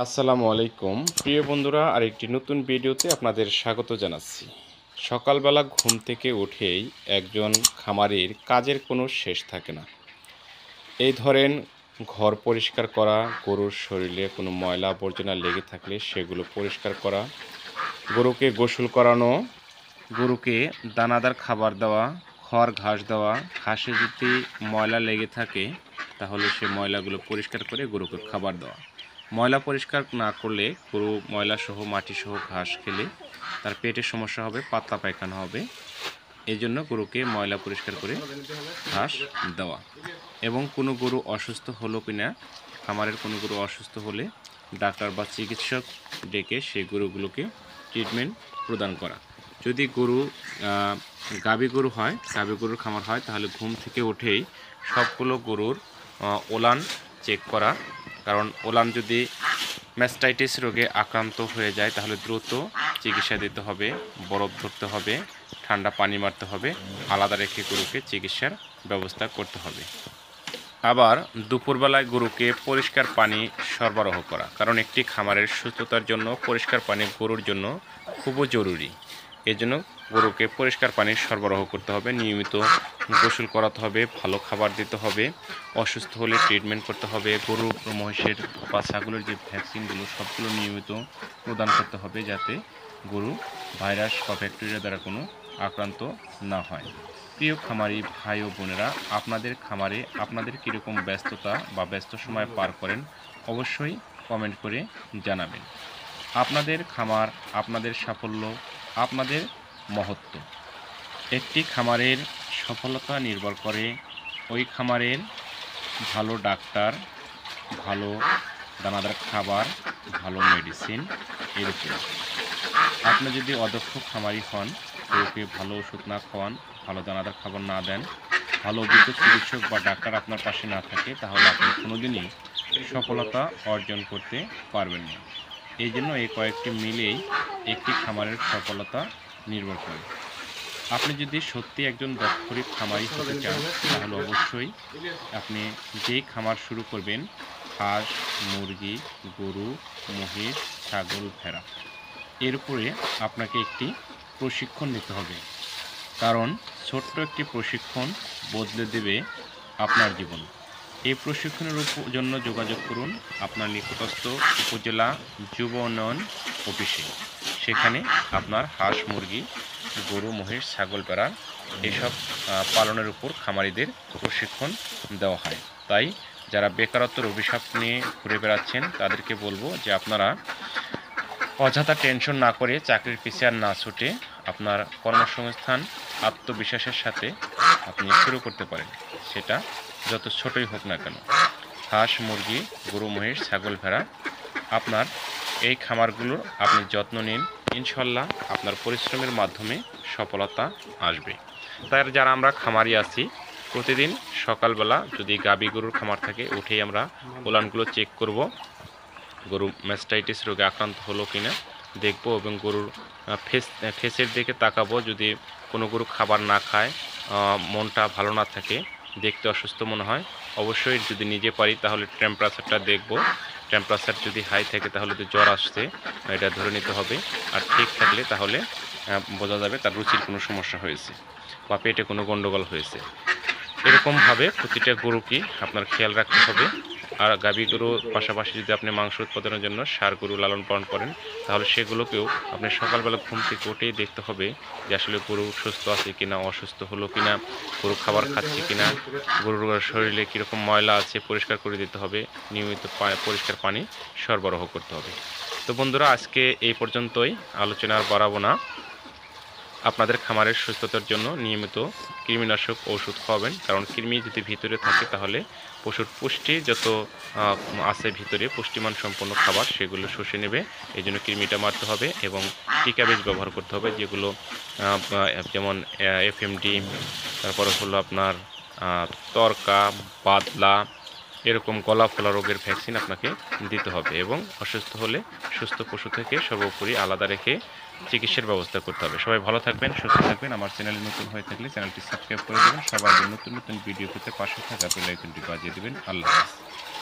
আসসালামু আলাইকুম প্রিয় বন্ধুরা, আরেকটি নতুন ভিডিওতে আপনাদের স্বাগত জানাচ্ছি। সকালবেলা ঘুম থেকে উঠেই একজন খামারির কাজের কোনো শেষ থাকে না। এই ধরেন, ঘর পরিষ্কার করা, গরুর শরীরে কোনো ময়লা আবর্জনা লেগে থাকলে সেগুলো পরিষ্কার করা, গরুকে গোসল করানো, গরুকে দানাদার খাবার দেওয়া, খড় ঘাস দেওয়া, ঘাসে যদি ময়লা লেগে থাকে তাহলে সে ময়লাগুলো পরিষ্কার করে গরুকে খাবার দেওয়া। ময়লা পরিষ্কার না করলে গরু ময়লাসহ মাটিসহ ঘাস খেলে তার পেটের সমস্যা হবে, পাতলা পায়খানা হবে। এই জন্য গরুকে ময়লা পরিষ্কার করে ঘাস দেওয়া। এবং কোনো গরু অসুস্থ হলো কিনা, খামারের কোনো গরু অসুস্থ হলে ডাক্তার বা চিকিৎসক ডেকে সেই গরুগুলোকে ট্রিটমেন্ট প্রদান করা। যদি গরু গাভী গরু হয়, গাভী গরুর খামার হয়, তাহলে ঘুম থেকে উঠেই সবগুলো গরুর ওলান চেক করা। কারণ ওলান যদি ম্যাস্টাইটিস রোগে আক্রান্ত হয়ে যায় তাহলে দ্রুত চিকিৎসা দিতে হবে, বরফ ধরতে হবে, ঠান্ডা পানি মারতে হবে, আলাদা রেখে গরুকে চিকিৎসার ব্যবস্থা করতে হবে। আবার দুপুরবেলায় গরুকে পরিষ্কার পানি সরবরাহ করা, কারণ একটি খামারের সুস্থতার জন্য পরিষ্কার পানি গরুর জন্য খুবই জরুরি। এজন্য গরুকে পরিষ্কার পানি সরবরাহ করতে হবে, নিয়মিত গোসল করাতে হবে, ভালো খাবার দিতে হবে, অসুস্থ হলে ট্রিটমেন্ট করতে হবে। গরু মহিষের বা ছাগলের যে ভ্যাকসিনগুলো সবগুলো নিয়মিত প্রদান করতে হবে, যাতে গরু ভাইরাস বা ব্যাকটেরিয়া দ্বারা কোনো আক্রান্ত না হয়। প্রিয় খামারি ভাই ও বোনেরা, আপনাদের খামারে আপনাদের কীরকম ব্যস্ততা বা ব্যস্ত সময় পার করেন অবশ্যই কমেন্ট করে জানাবেন। আপনাদের খামার, আপনাদের সাফল্য, আপনাদের মহত্ব। একটি খামারের সফলতা নির্ভর করে ওই খামারের ভালো ডাক্তার, ভালো দানাদার খাবার, ভালো মেডিসিন এর উপর। আপনি যদি অদক্ষ খামারি হন, গরুকে ভালো ওষুধ না খাওয়ান, ভালো দানাদার খাবার না দেন, ভালো অভিজ্ঞ চিকিৎসক বা ডাক্তার আপনার পাশে না থাকে, তাহলে আপনি কোনোদিনই সফলতা অর্জন করতে পারবেন না। এই জন্য এই কয়েকটি মিলেই একটি খামারের সফলতা নির্ভর করে। আপনি যদি সত্যি একজন দক্ষ খামারি হতে চান তাহলে অবশ্যই আপনি যেই খামার শুরু করবেন, হাঁস, মুরগি, গরু, মহিষ, ছাগল, ভেড়া, এর উপরে আপনাকে একটি প্রশিক্ষণ নিতে হবে। কারণ ছোট্ট একটি প্রশিক্ষণ বদলে দেবে আপনার জীবন। এই প্রশিক্ষণের জন্য যোগাযোগ করুন আপনার নিকটস্থ উপজেলা যুব উন্নয়ন অফিসে। সেখানে আপনার হাঁস, মুরগি, গরু, মহিষ, ছাগল, ভেড়া এসব পালনের উপর খামারিদের প্রশিক্ষণ দেওয়া হয়। তাই যারা বেকারত্বের অভিশাপ নিয়ে ঘুরে বেড়াচ্ছেন তাদেরকে বলবো যে আপনারা অযথা টেনশন না করে, চাকরির পিছে আর না ছুটে আপনার কর্মসংস্থান আত্মবিশ্বাসের সাথে আপনি শুরু করতে পারেন, সেটা যত ছোটই হোক না কেন। হাঁস, মুরগি, গরু, মহিষ, ছাগল, ভেড়া, আপনার এই খামারগুলোর আপনি যত্ন নিন, ইনশাল্লাহ আপনার পরিশ্রমের মাধ্যমে সফলতা আসবে। তাই যারা আমরা খামারি আছি, প্রতিদিন সকালবেলা যদি গাভী গরুর খামার থাকে উঠেই আমরা ওলানগুলো চেক করব, গরু ম্যাস্টাইটিস রোগে আক্রান্ত হলো কিনা দেখব, এবং গরুর ফেসের দিকে তাকাবো। যদি কোনো গরু খাবার না খায়, মনটা ভালো না থাকে, দেখতে অসুস্থ মনে হয়, অবশ্যই যদি নিজে পারি তাহলে টেম্পারেচারটা দেখব। টেম্পারেচার যদি হাই থাকে তাহলে তো জ্বর আসছে, এটা ধরে নিতে হবে। আর ঠিক থাকলে তাহলে বোঝা যাবে তার রুচির কোনো সমস্যা হয়েছে বা পেটে কোনো গণ্ডগোল হয়েছে। এরকমভাবে প্রতিটা গরুকে আপনার খেয়াল রাখতে হবে। আর গাভী গরুর পাশাপাশি যদি আপনি মাংস উৎপাদনের জন্য ষাঁড় গরু লালন পালন করেন তাহলে সেগুলোকেও আপনি সকালবেলা ঘুম থেকে উঠেই দেখতে হবে যে আসলে গরু সুস্থ আছে কিনা, অসুস্থ হলো কিনা, গরু খাবার খাচ্ছে কিনা, গরুর শরীরে কীরকম ময়লা আছে পরিষ্কার করে দিতে হবে, নিয়মিত পরিষ্কার পানি সরবরাহ করতে হবে। তো বন্ধুরা, আজকে এই পর্যন্তই, আলোচনা আর বাড়াবো না। আপনাদের খামারের সুস্থতার জন্য নিয়মিত কৃমিনাশক ওষুধ খাওয়াবেন, কারণ কৃমি যদি ভিতরে থাকে তাহলে পশুর পুষ্টি যত আছে ভিতরে, পুষ্টিমান সম্পন্ন খাবার সেগুলো শুষে নেবে। এই জন্য কৃমিটা মারতে হবে এবং টিকা বীজ ব্যবহার করতে হবে, যেগুলো যেমন FMD, তারপরে হলো আপনার তরকা, বাদলা, এরকম গলা ফোলা রোগের ভ্যাকসিন আপনাকে দিতে হবে। এবং অসুস্থ হলে সুস্থ পশু থেকে সর্বোপরি আলাদা রেখে চিকিৎসার ব্যবস্থা করতে হবে। সবাই ভালো থাকবেন, সুস্থ থাকবেন। আমার চ্যানেলে নতুন হয়ে থাকলে চ্যানেলটি সাবস্ক্রাইব করে দেবেন। সবার নতুন নতুন ভিডিও পেতে পাশে থাকা বেল আইকনটি বাজিয়ে দেবেন। আল্লাহ হাফেজ।